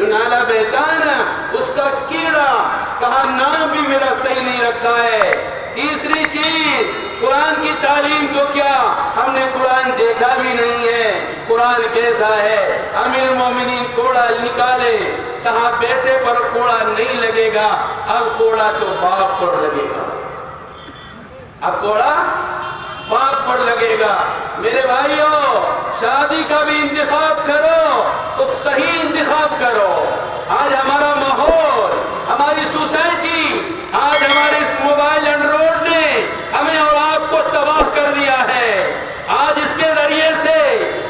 نالا بہتانا اس کا کیڑا، کہا نام بھی میرا صحیح نہیں رکھا ہے۔ تیسری چیز قرآن کی تعلیم تو کیا، ہم نے قرآن دیکھا بھی نہیں ہے، قرآن کیسا ہے؟ امیر المومنین کوڑا نکالے، کہا بیٹے پر کوڑا نہیں لگے گا، اب کوڑا تو باپ پر لگے گا، اب کوڑا باپ پر لگے گا۔ میرے بھائیوں، شادی کا بھی انتخاب کرو تو صحیح انتخاب کرو۔ آج ہمارا ماحول، ہماری سوسائٹی، آج ہمارے اس موبائل اینڈرائڈ نے ہمیں اور آپ کو تباہ کر دیا ہے۔ آج اس کے ذریعے سے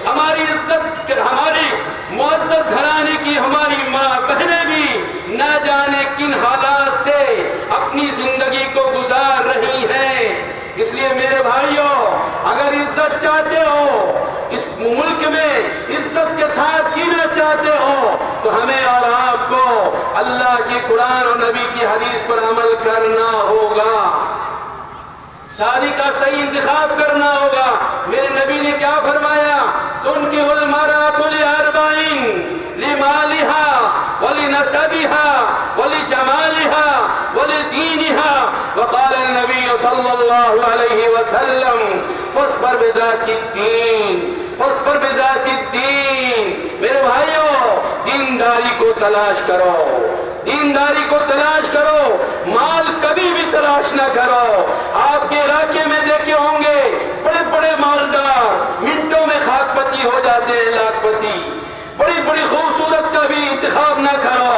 ہماری عزت، ہماری معزز گھرانے کی ہماری ماں بہنیں بھی نہ جانے کن حالات سے اپنی زندگی کو گزار رہی ہیں۔ اس لیے میرے بھائیوں، اگر عزت چاہتے ہو، اس ملک میں عزت کے ساتھ جینا چاہتے ہو، تو ہمیں اور آپ کو اللہ کی قرآن اور نبی کی حدیث پر عمل کرنا ہوگا، شادی کا صحیح انتخاب کرنا ہوگا۔ میرے نبی نے کیا فرمایا؟ تنکح المرأة لأربع، لمالها ولنسبها ولجمالها ولدينها، وقال النبي صلى الله عليه وسلم فاصبر بذات الدين، فاصبر بذات الدين۔ میرے بھائیوں، دینداری کو تلاش کرو، دینداری کو تلاش کرو، مال کبھی بھی تلاش نہ کرو۔ آپ کے علاقے میں دیکھے ہوں گے بڑے بڑے مالدار منٹوں میں خاک پتی ہو جاتے ہیں، لاکھ پتی۔ بڑی بڑی خوبصورت کا بھی انتخاب نہ کرو،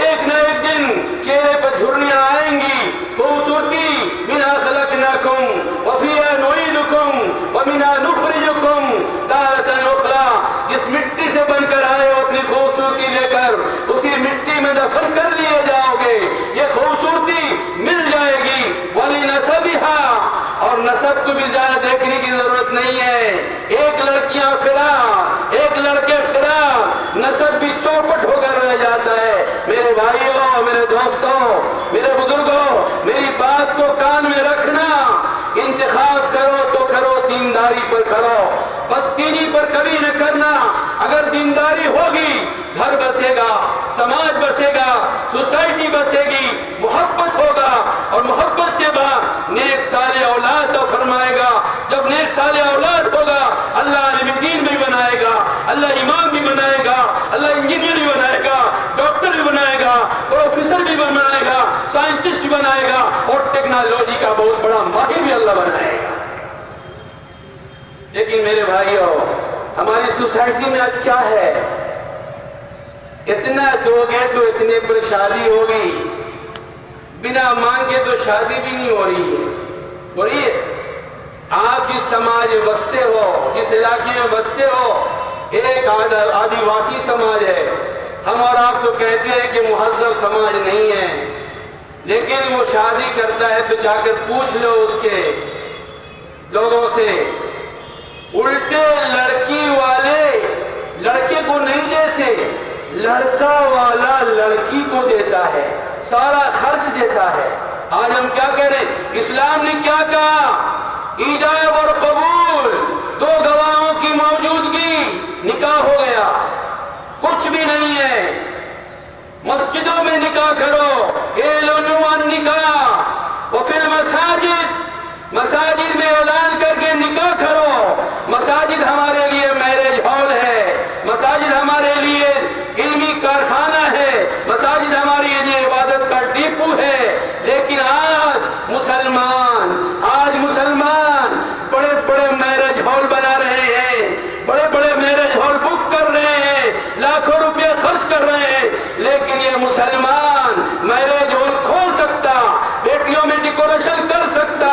ایک نہ ایک دن چہرے پر جھریاں آئیں گی۔ خوبصورتی منها خلقناکم وفیہا نعیدکم ومنها نخرجکم تارۃ اخری، جس مٹی سے بن کر آئے ہو اپنی خوبصورتی لے کر اسی مٹی میں دفن کر لیے جاؤ گے، یہ خوبصورتی مل جائے گی۔ وَلِنَسَبِهَا، اور نسب کو بھی زیادہ دیکھنے کی ضرورت نہیں ہے، ایک لڑکیاں فرار، ایک لڑکے فرار، نسب بھی چوپٹ ہو کر رہ جاتا ہے۔ میرے بھائیوں، میرے دوستوں، میرے بزرگوں، میری بات کو کان میں رکھنا، انتخاب کرو تو کرو دینداری پر کرو، بددینی پر کبھی نہ کرنا۔ اگر دینداری ہوگی، گھر بسے گا، سماج بسے گا، سوسائٹی بسے گی، محبت ہوگا، اور محبت کے بعد نیک صالح اولاد تو فرمائے گا۔ جب نیک صالح اولاد ہوگا، اللہ عالم دین بھی بنائے گا، اللہ امام بھی بنائے گا، اللہ انجینئر بھی بنائے گا، ڈاکٹر بھی بنائے گا، پروفیسر بھی بنائے گا، سائنٹسٹ بھی بنائے گا، اور ٹیکنالوجی کا بہت بڑا ماہر بھی اللہ بنائے گا۔ لیکن میرے بھائیوں، ہماری سوسائٹی میں آج کیا ہے؟ اتنا دو گے تو اتنے پر شادی ہوگی، بنا مانگے تو شادی بھی نہیں ہو رہی ہے۔ ہو رہی ہے؟ آپ جس سماج میں بستے ہو، جس علاقے میں بستے ہو، ایک آدیواسی سماج ہے، ہم اور آپ تو کہتے ہیں کہ مہذب سماج نہیں ہے، لیکن وہ شادی کرتا ہے تو جا کر پوچھ لو اس کے لوگوں سے، الٹے لڑکی والے لڑکے کو نہیں دیتے، لڑکا والا لڑکی کو دیتا ہے، سارا خرچ دیتا ہے۔ آج ہم کیا کہہ رہے ہیں؟ اسلام نے کیا کہا؟ ایجاب اور قبول، دو گواہوں کی موجودگی، نکاح ہو گیا، کچھ بھی نہیں ہے۔ مسجدوں میں نکاح کرو، اعلنوا نکاح، وفی المساجد، مساجد میں اعلان کر کے نکاح کرو۔ مساجد ہمارے لیے میرج ہال ہے، مساجد ہمارے لیے علمی کارخانہ ہے، مساجد ہماری لیے عبادت کا ڈیپو ہے۔ لیکن آج مسلمان بڑے بڑے میرج ہال بنا رہے ہیں، بڑے بڑے میرج ہال بک کر رہے ہیں، لاکھوں روپے خرچ کر رہے ہیں، لیکن یہ مسلمان میرج ہال کھول سکتا، بیٹیوں میں ڈیکوریشن کر سکتا،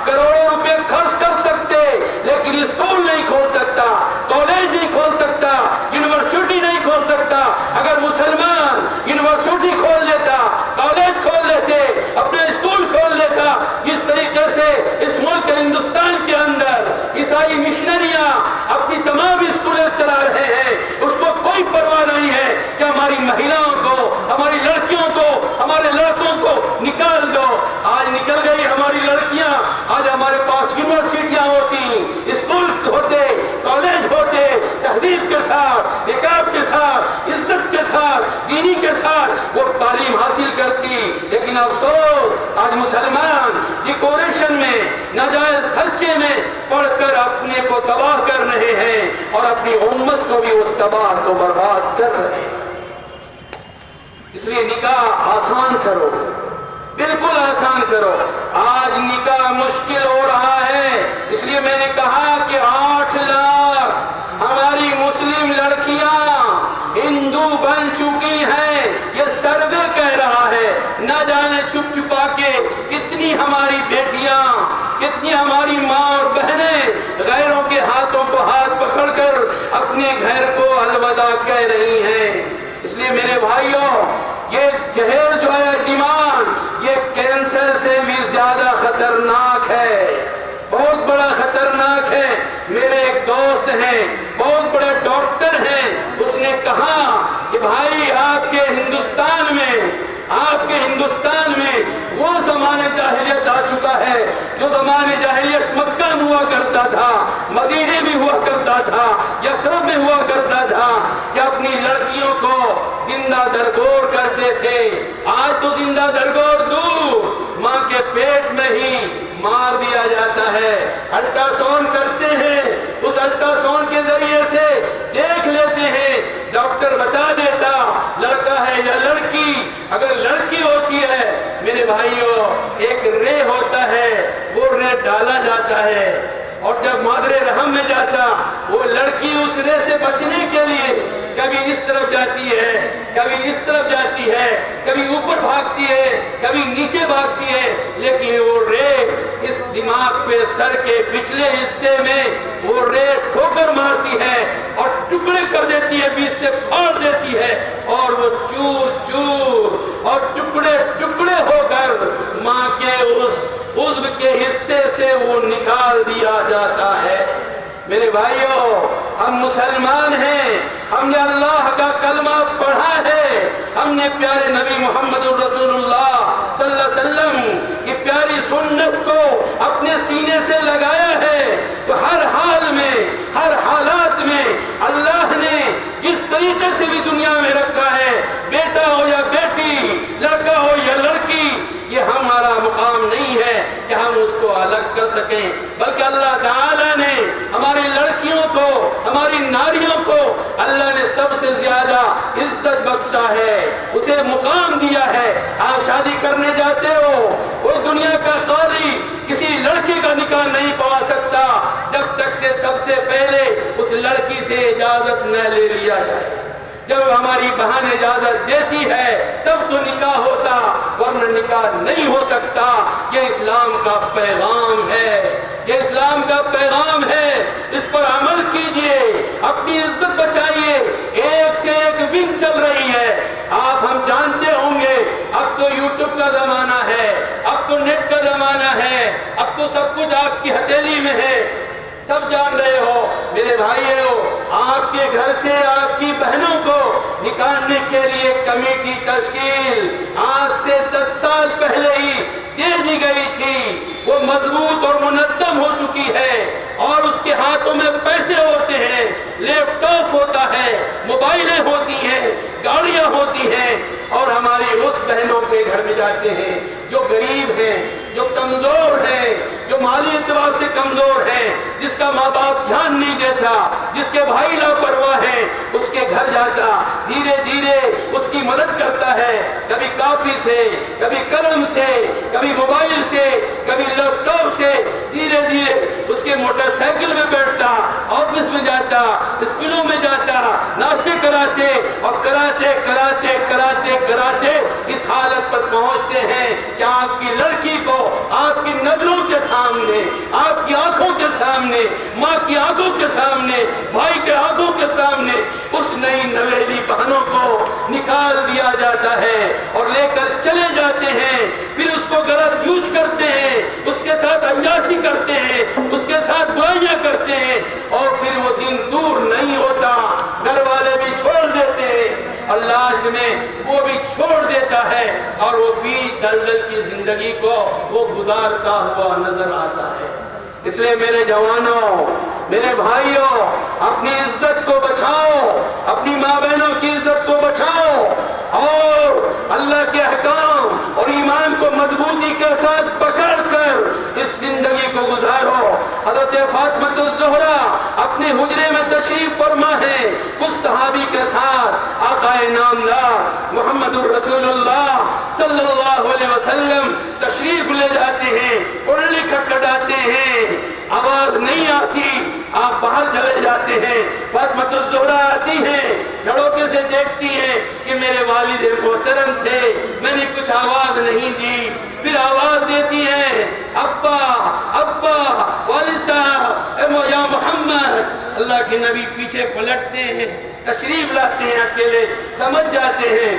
کروڑوں روپے خرچ کر سکتے، لیکن اسکول نہیں کھول سکتا، کالج نہیں کھول سکتا، یونیورسٹی نہیں کھول سکتا۔ اگر مسلمان یونیورسٹی کھول لیتا، کالج کھول لیتے، اپنے اسکول کھول لیتا، اس طریقے سے اس ملک ہندوستان کے اندر عیسائی مشنریاں اپنی تمام اسکولیں چلا رہے ہیں، اس کو کوئی پرواہ نہیں ہے کہ ہماری مہیلاؤں کو، ہماری لڑکیوں کو، ہمارے لڑکوں کو نکال دو۔ آج نکل گئی ہماری لڑکیاں، آج ہمارے پاس یونیورسٹیاں ہوتی، اسکول ہوتے، کالج ہوتے، تہذیب کے ساتھ، نکاب کے ساتھ، عزت کے ساتھ دینی کے ساتھ وہ تعلیم حاصل کرتی. لیکن افسوس آج مسلمان ڈیکوریشن میں ناجائز خرچے میں پڑھ کر اپنے کو تباہ کر رہے ہیں اور اپنی امت کو بھی وہ تباہ کو برباد کر رہے ہیں. اس لیے نکاح آسان کرو، بالکل آسان کرو. آج نکاح مشکل ہو رہا ہے، اس لیے میں نے کہا کہ 8 لاکھ ہماری مسلم لڑکیاں ہندو بن چکی ہیں. یہ سروے کہہ رہا ہے. نہ جانے چھپ چھپا کے کتنی ہماری بیٹیاں، کتنی ہماری ماں اور بہنیں غیروں کے ہاتھوں کو ہاتھ پکڑ کر اپنے گھر کو الوداع کہہ رہی ہیں. اس لیے میرے بھائیوں، یہ جہیز جو ہے ڈیمانڈ، یہ کینسر سے بھی زیادہ خطرناک ہے، بہت بڑا خطرناک ہے. میرے ایک دوست ہیں، بہت بڑے ڈاکٹر ہیں، اس نے کہا کہ بھائی آپ کے ہندوستان میں وہ زمانے جاہلیت آ چکا ہے جو زمانے جاہلیت مکہ میں ہوا کرتا تھا، مدینے میں ہوا کرتا تھا، یثرب میں ہوا کرتا تھا، کہ اپنی لڑکیوں کو زندہ درگور کرتے تھے. آج تو زندہ درگور دور، ماں کے پیٹ میں ہی مار دیا جاتا ہے. الٹرا ساؤنڈ کرتے ہیں، اس الٹرا ساؤنڈ کے ذریعے سے دیکھ لیتے ہیں، ڈاکٹر بتا دیتا لڑکا ہے یا لڑکی. اگر لڑکی ہوتی ہے میرے بھائیوں، ایک رے ہوتا ہے، وہ رے ڈالا جاتا ہے، اور جب مادر رحم میں جاتا، وہ لڑکی اس رے سے بچنے کے لیے کبھی اس طرف جاتی ہے، کبھی اس طرف جاتی ہے، کبھی اوپر بھاگتی ہے، کبھی نیچے بھاگتی ہے، لیکن وہ رے اس دماغ پہ سر کے پچھلے حصے میں وہ رے ٹھوکر مارتی ہے اور ٹکڑے کر دیتی ہے، بیچ سے پھاڑ دیتی ہے، اور وہ چور چور اور ٹکڑے ٹکڑے ہو کر ماں کے اس عضو کے حصے سے وہ نکال دیا جاتا ہے. میرے بھائیوں، ہم مسلمان ہیں، ہم نے اللہ کا کلمہ پڑھا ہے، ہم نے پیارے نبی محمد رسول اللہ صلی اللہ علیہ وسلم کی پیاری سنت کو اپنے سینے سے لگایا ہے. تو ہر حال میں، ہر حالات میں اللہ نے جس طریقے سے بھی دنیا میں رکھا ہے، بیٹا ہو یا بیٹی، لڑکا ہو یا لڑکی، یہ ہمارا مقام نہیں ہے کہ ہم اس کو الگ کر سکیں، بلکہ اللہ تعالیٰ نے ہماری لڑکیوں کو، ہماری ناریوں کو اللہ نے سب سے زیادہ عزت بخشا ہے، اسے مقام دیا ہے. آپ شادی کرنے جاتے ہو، کوئی دنیا کا قاضی کسی لڑکے کا نکاح نہیں پڑھا سکتا جب تک کہ سب سے پہلے اس لڑکی سے اجازت نہ لے لیا جائے. جب ہماری بہن اجازت دیتی ہے تب تو نکاح ہوتا، ورنہ نکاح نہیں ہو سکتا. یہ اسلام کا پیغام ہے، یہ اسلام کا پیغام ہے. اس پر عمل کیجئے، اپنی عزت بچائیے. ایک سے ایک ونگ چل رہی ہے. ہم جانتے ہوں گے، اب تو یوٹیوب کا زمانہ ہے، اب تو نیٹ کا زمانہ ہے، اب تو سب کچھ آپ کی ہتھیلی میں ہے، سب جان رہے ہو. میرے بھائیو، آپ کے گھر سے آپ کی بہنوں کو نکالنے کے لیے کمیٹی تشکیل آج سے 10 سال پہلے ہی دے دی گئی تھی. وہ مضبوط اور منظم ہو چکی ہے، اور اس کے ہاتھوں میں پیسے ہوتے ہیں، لیپ ٹاپ ہوتا ہے، موبائلیں ہوتی ہیں، گاڑیاں ہوتی ہیں. اور ہماری اس بہنوں کے گھر میں جاتے ہیں جو غریب ہیں، جو کمزور ہیں، جو مالی اعتبار سے کمزور ہیں، جس کا ماں باپ دھیان نہیں دیتا، جس کے بھائی لاپرواہ ہیں، اس کے گھر جاتا دھیرے دھیرے اس کی مدد کرتا ہے. کبھی کاپی سے، کبھی قلم سے، کبھی موبائل سے، کبھی لیپ ٹاپ سے، دھیرے دھیرے اس کے موٹر سائیکل میں بیٹھتا، آفس میں جاتا، اسکولوں میں جاتا، ناشتے کراتے، اور کراتے کراتے کراتے کراتے اس حالت پر پہنچتے ہیں کہ آپ کی لڑکی کو آپ کی نظروں کے سامنے، آپ کی آنکھوں کے سامنے، ماں کی آنکھوں کے سامنے، بھائی کے آنکھوں کے سامنے اس نئی نویلی بہنوں کو نکال دیا جاتا ہے اور لے کر چلے جاتے ہیں. پھر اس کو غلط یوز کرتے ہیں، اس کے ساتھ عیاشی کرتے ہیں، اس کے ساتھ برائیاں کرتے ہیں، اور پھر وہ دن دور نہیں ہوتا، گھر والے بھی چھوڑ دیتے ہیں، اللہ میں وہ بھی چھوڑ دیتا ہے، اور وہ بھی دلدل کی زندگی کو وہ گزارتا ہوا نظر آتا ہے. اس لیے میرے جوانوں، میرے بھائیوں، اپنی عزت کو بچاؤ، اپنی ماں بہنوں کی عزت کو بچاؤ. اللہ کے احکام اور ایمان کو مضبوطی کے ساتھ پکڑ کر اس زندگی کو گزارو۔ حضرت فاطمہ الزہرا اپنے حجرے میں تشریف فرما ہے، کچھ صحابی کے ساتھ آقا نامدار محمد الرسول اللہ صلی اللہ علیہ وسلم تشریف لے جاتے ہیں، پڑلی کھٹکھٹاتے ہیں، آواز نہیں آتی، آپ باہر چلے جاتے ہیں۔ فاطمہ الزہرا آتی ہیں، جھڑوکے سے دیکھتی ہیں کہ میرے والد محترم تھے، میں نے کچھ آواز نہیں دی، پھر آواز دیتی ہیں، ابا ابا والد صاحب یا محمد۔ اللہ کے نبی پیچھے پلٹتے ہیں، تشریف لاتے ہیں، اکیلے سمجھ جاتے ہیں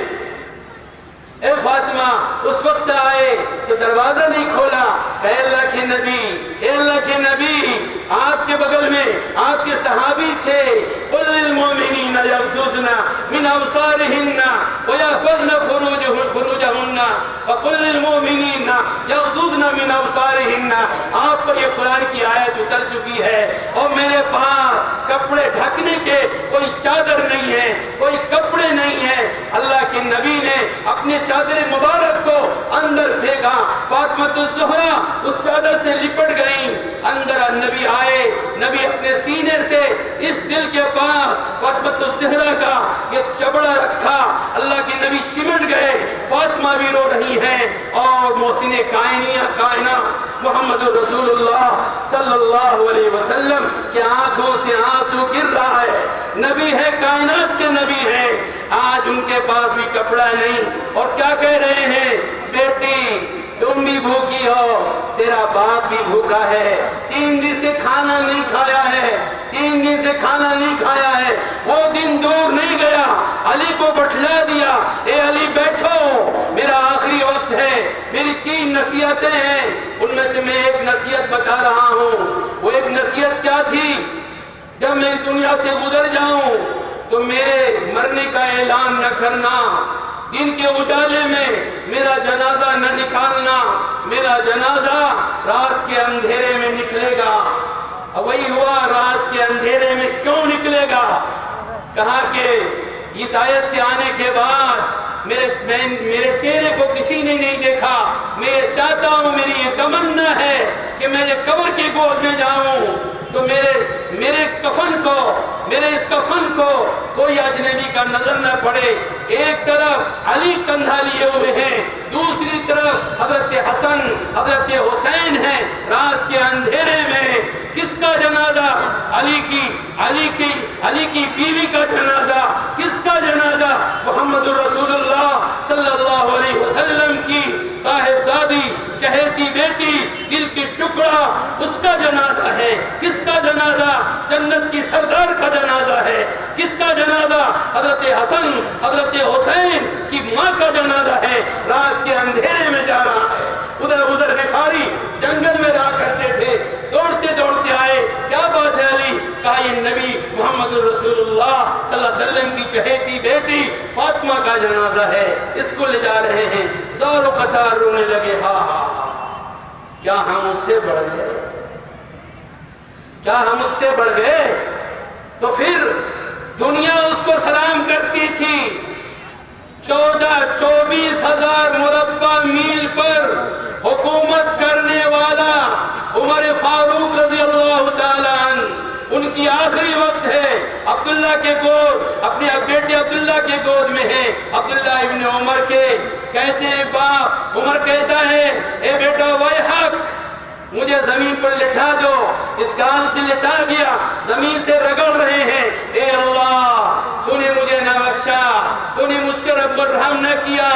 اے فاطمہ اس وقت آئے تو دروازہ نہیں کھولا۔ اے اللہ کے نبی، اے اللہ کے نبی، آپ کے بغل میں آپ کے صحابی تھے، قل للمؤمنین یغضضن من ابصارہن ویحفظن فروجہن وقل للمؤمنین یغضضن من ابصارہن۔ آپ پر یہ قرآن کی آیت اتر چکی ہے اور میرے پاس کپڑے ڈھکنے کے کوئی چادر نہیں ہے، کوئی کپڑے نہیں ہیں۔ اللہ کے نبی نے اپنے چادر مبارک کو اندر پھینکا، فاطمہ الزہرا اس چادر سے لپٹ گئیں، اندر نبی آئے، نبی اپنے سینے سے اس دل کے پاس فاطمہ الزہرا کا یہ چبڑا رکھا، اللہ کے نبی چمٹ گئے، فاطمہ بھی رو رہی ہیں اور محسن کائنہ محمد رسول اللہ صلی اللہ علیہ وسلم کے آنکھوں سے آنسو گر رہا ہے۔ نبی ہے، کائنات کے نبی ہیں، آج ان کے پاس بھی کپڑا نہیں اور کیا کہہ رہے ہیں، بیٹی تم بھی بھوکی ہو، تیرا باپ بھی بھوکا ہے، 3 دن سے کھانا نہیں کھایا ہے، 3 دن سے کھانا نہیں کھایا ہے۔ وہ دن دور نہیں گیا، علی کو بٹھلا دیا، اے علی بیٹھو، میرا آخری وقت ہے، میری 3 نصیحتیں ہیں، ان میں سے میں ایک نصیحت بتا رہا ہوں۔ وہ ایک نصیحت کیا تھی، جب میں دنیا سے گزر جاؤں تو میرے مرنے کا اعلان نہ کرنا، دن کے اجالے میں میرا جنازہ نہ نکالنا، میرا جنازہ رات کے اندھیرے میں نکلے گا۔ وہی ہوا، رات کے اندھیرے میں کیوں نکلے گا؟ کہا کہ اس آیت کے آنے کے بعد میرے چہرے کو کسی نے نہیں دیکھا، میں یہ چاہتا ہوں، میری یہ تمنا ہے کہ میں یہ قبر کی گود میں جاؤں تو میرے کفن کو، میرے اس کفن کو کوئی اجنبی کا نظر نہ پڑے۔ ایک طرف علی کندھا لیے ہوئے ہیں، دوسری طرف حضرت حسن حضرت حسین ہیں، رات کے اندھیرے میں کس کا جنازہ؟ علی کی بیوی کا جنازہ۔ کس کا جنازہ؟ محمد رسول اللہ صلی اللہ علیہ وسلم کی صاحبزادی، چہیتی بیٹی، دل کی ٹکڑا، اس کا جنازہ ہے۔ کس کا جنازہ؟ جنت کی سردار کا جنازہ ہے۔ کس کا جنازہ؟ حضرت حسن حضرت حسین کی ماں کا جنازہ ہے، رات کے اندھیرے میں جا رہا ہے۔ ادھر غفاری جنگل میں رہا کرتے تھے، دوڑتے دوڑتے آئے، کیا بات ہے علی؟ کہا یہ نبی محمد رسول اللہ صلی اللہ علیہ وسلم کی چہیتی بیٹی فاطمہ کا جنازہ ہے، اس کو لے جا رہے ہیں۔ زار و قطار رونے لگے، ہاں ہاں، کیا ہم اس سے بڑھ گئے؟ کیا ہم اس سے بڑھ گئے؟ تو پھر دنیا اس کو سلام کرتی تھی، 24 ہزار مربع میل پر حکومت کرنے والا عمر فاروق رضی اللہ تعالیٰ عنہ، ان کی آخری وقت ہے، عبداللہ کے گود، اپنے بیٹے عبداللہ کے گود میں ہے، عبداللہ ابن عمر کے، کہتے ہیں باپ، عمر کہتا ہے اے بیٹا ویحک، مجھے زمین پر لٹا دو۔ اس کان سے لٹا دیا، زمین سے رگڑ رہے ہیں، اے اللہ تو نے مجھے نہ بخشا، تو نے مجھ پر رحم نہ کیا،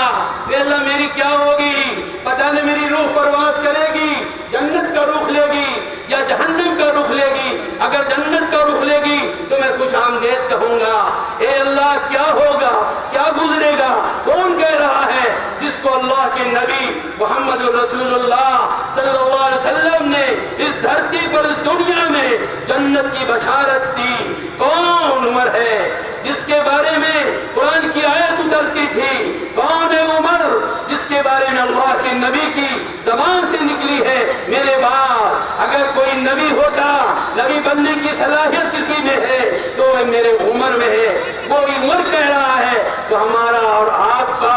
اے اللہ میری کیا ہوگی؟ پتہ نہیں میری روح پرواز کرے گی، جنت کا رخ لے گی یا جہنم کا رخ لے گی؟ اگر جنت کا رخ لے گی تو میں خوش آمدید کہوں گا۔ اے اللہ کیا ہوگا، کیا گزرے گا؟ کون کہہ رہا ہے جس کو اللہ کے نبی محمد رسول اللہ صلی اللہ علیہ وسلم نے اس دھرتی پر اس دنیا میں جنت کی بشارت دی؟ کون عمر ہے جس کے بارے میں قرآن کی آیت اترتی تھی؟ کون ہے عمر جس کے بارے میں اللہ کے نبی کی زبان سے نکلی ہے میرے بعد اگر کوئی نبی ہوتا، نبی بننے کی صلاحیت کسی میں ہے تو وہ میرے عمر میں ہے۔ وہ عمر کہہ رہا ہے تو ہمارا اور آپ کا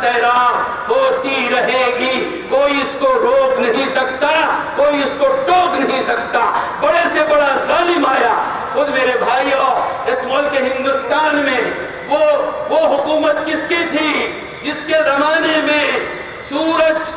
سیراب ہوتی رہے گی، کوئی اس کو روک نہیں سکتا، کوئی اس کو ٹوک نہیں سکتا۔ بڑے سے بڑا ظالم آیا۔ خود میرے بھائیوں، اس ملک ہندوستان میں وہ حکومت کس کی تھی جس کے زمانے میں سورج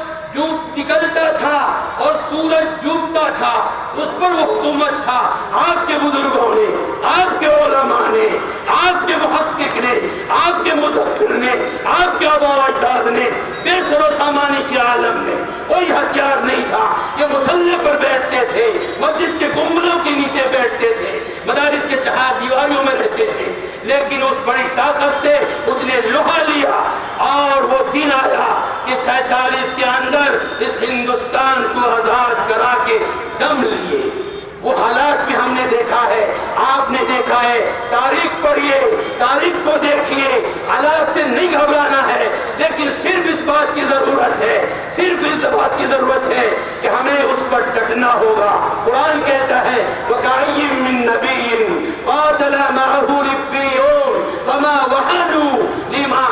نکلتا تھا اور سورج ڈوبتا تھا، اس پر وہ حکومت تھا۔ آپ کے بزرگوں نے، آپ کے علماء نے، آپ کے محقق نے، آپ کے مدثر نے، آپ کے آباء و اجداد نے، بے سر و سامانی کے عالم میں کوئی ہتھیار نہیں تھا۔ یہ مسلح پر بیٹھتے تھے، مسجد کے گنبدوں کے نیچے بیٹھتے تھے، مدارس کے چہار دیواریوں میں رہتے تھے، لیکن اس بڑی طاقت سے اس نے لوہا لیا اور وہ دن آیا کہ 47 کے اندر اس ہندوستان کو آزاد کرا کے دم لیے۔ وہ حالات بھی ہم نے دیکھا ہے، آپ نے دیکھا ہے، تاریخ پڑھیے، تاریخ کو دیکھیے۔ حالات سے نہیں گھبرانا ہے، لیکن صرف اس بات کی ضرورت ہے، صرف اس بات کی ضرورت ہے کہ ہمیں اس پر ڈٹنا ہوگا۔ قرآن کہتا ہے وَكَأَيٍّ مِّن نَّبِيٍّ قَاتَلَ مَعَهُ رِبِّيُّونَ فَمَا وَهَنُوا لِمَا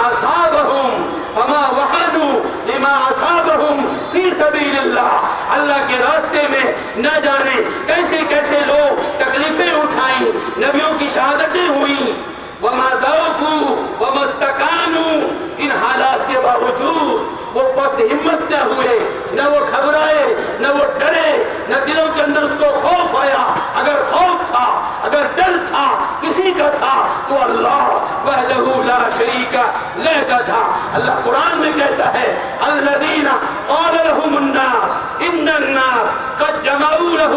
أَصَابَهُمْ فِي سَبِيلِ اللَّهِ۔ اللہ کے راستے میں نہ جانے کیسے کیسے لوگ تکلیفیں اٹھائیں، نبیوں کی شہادتیں ہوئیں۔ وَمَا ضَعُفُوا وَمَا اسْتَكَانُوا، ان حالات کے باوجود وہ پست ہمت نہ ہوئے، نہ وہ گھبرائے، نہ وہ ڈرے، نہ دلوں کے اندر اس کو خوف آیا۔ اگر خوف تھا، اگر ڈر تھا کسی کا تھا تو اللہ وحدہ لا شریک لہ کا تھا۔ اللہ قرآن میں کہتا ہے الذین قال لهم الناس ان الناس قد جمعوا له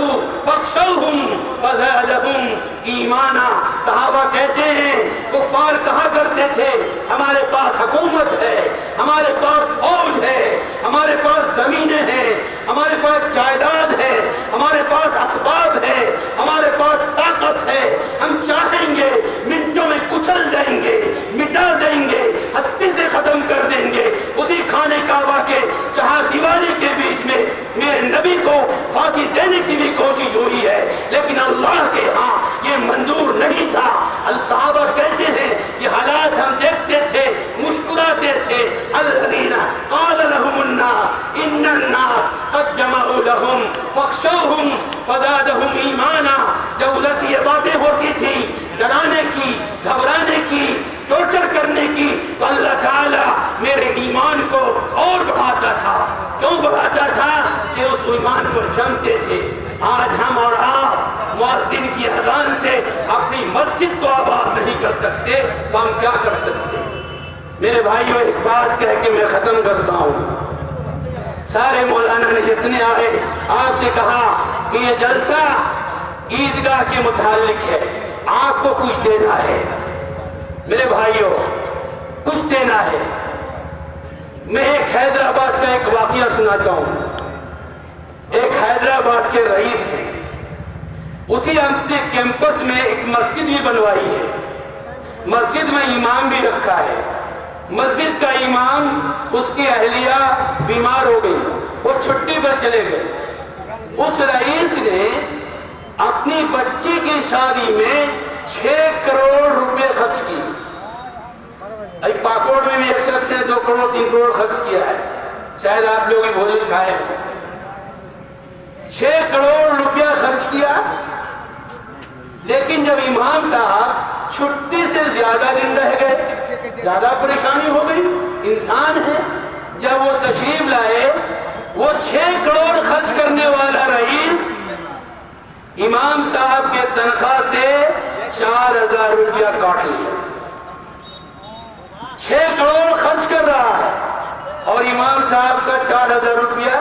فاخشوهم فزادهم ایمانا۔ صحابہ کہتے ہیں کفار کہا کرتے تھے ہمارے پاس حکومت ہے، ہمارے پاس فوج ہے، ہمارے پاس زمینیں ہیں، ہمارے پاس جائیداد ہے، ہمارے پاس اسباب ہے، ہمارے پاس طاقت ہے، ہم چاہیں گے منٹوں میں کچل دیں گے، مٹا دیں گے، ہستی سے ختم کر دیں گے۔ اسی خانہ کعبہ کے چہار دیواری کے بیچ میں میرے نبی کو پھانسی دینے کی بھی کوشش ہوئی ہے، لیکن اللہ کے ہاں یہ منظور نہیں تھا۔ الصحابہ کہتے ہیں یہ حالات ہم دیکھتے تھے، مسکراتے تھے۔ الذین قال لهم الناس ان الناس قد جمعوا لهم فاخشوهم فزادهم ایمانا۔ جب ادھر سے یہ باتیں ہوتی تھی ڈرانے کی، گھبرانے کی، ٹورچر کرنے کی، تو اللہ تعالیٰ میرے ایمان کو اور بڑھاتا تھا۔ کیوں بڑھاتا تھا؟ کہ اس ایمان پر جمتے تھے۔ آج ہم اور آپ مؤذن کی اذان سے اپنی مسجد کو آباد نہیں کر سکتے تو ہم کیا کر سکتے؟ میرے بھائیوں ایک بات کہہ کے میں ختم کرتا ہوں۔ سارے مولانا نے جتنے آئے آپ سے کہا کہ یہ جلسہ عیدگاہ کے متعلق ہے، آپ کو کچھ دینا ہے۔ میرے بھائیوں کچھ دینا ہے۔ میں ایک حیدرآباد کا ایک واقعہ سناتا ہوں۔ ایک حیدرآباد کے رئیس ہیں، اسی اپنے کیمپس میں ایک مسجد بھی بنوائی ہے، مسجد میں امام بھی رکھا ہے۔ مسجد کا امام اس کی اہلیہ بیمار ہو گئی، وہ چھٹی پر چلے گئے۔ اس رئیس نے اپنی بچی کی شادی میں 6 کروڑ روپے خرچ کی۔ پاکوڑ میں بھی ایک شخص نے 2 کروڑ 3 کروڑ خرچ کیا ہے، شاید آپ لوگ بھوجن کھائے۔ 6 کروڑ روپیہ خرچ کیا، لیکن جب امام صاحب چھٹی سے زیادہ دن رہ گئے، زیادہ پریشانی ہو گئی، انسان ہے۔ جب وہ تشریف لائے، وہ 6 کروڑ خرچ کرنے والا رئیس امام صاحب کے تنخواہ سے 4000 روپیہ کاٹ لیا۔ 6 کروڑ خرچ کر رہا ہے اور امام صاحب کا 4000 روپیہ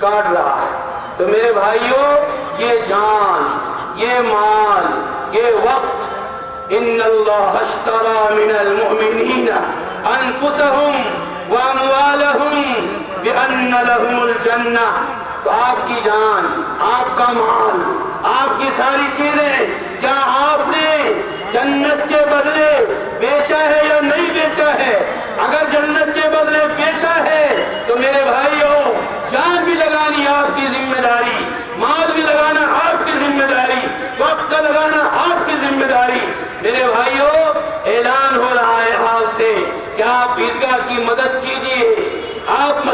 کاٹ رہا ہے۔ تو میرے بھائیوں یہ جان، یہ مال، یہ وقت، ان اللہ اشترى من المؤمنین انفسهم واموالهم بان لهم الجنہ۔ تو آپ کی جان، آپ کا مال، آپ کی ساری چیزیں کیا آپ نے جنت کے بدلے بیچا ہے یا نہیں بیچا ہے؟ اگر جنت کے بدلے بیچا ہے تو میرے بھائیوں جان بھی لگانی آپ کی ذمہ داری، مال بھی لگانا آپ کی ذمہ داری، وقت کا لگانا آپ کی ذمہ داری۔ میرے بھائیوں اعلان ہو رہا ہے آپ سے کہ آپ عیدگاہ کی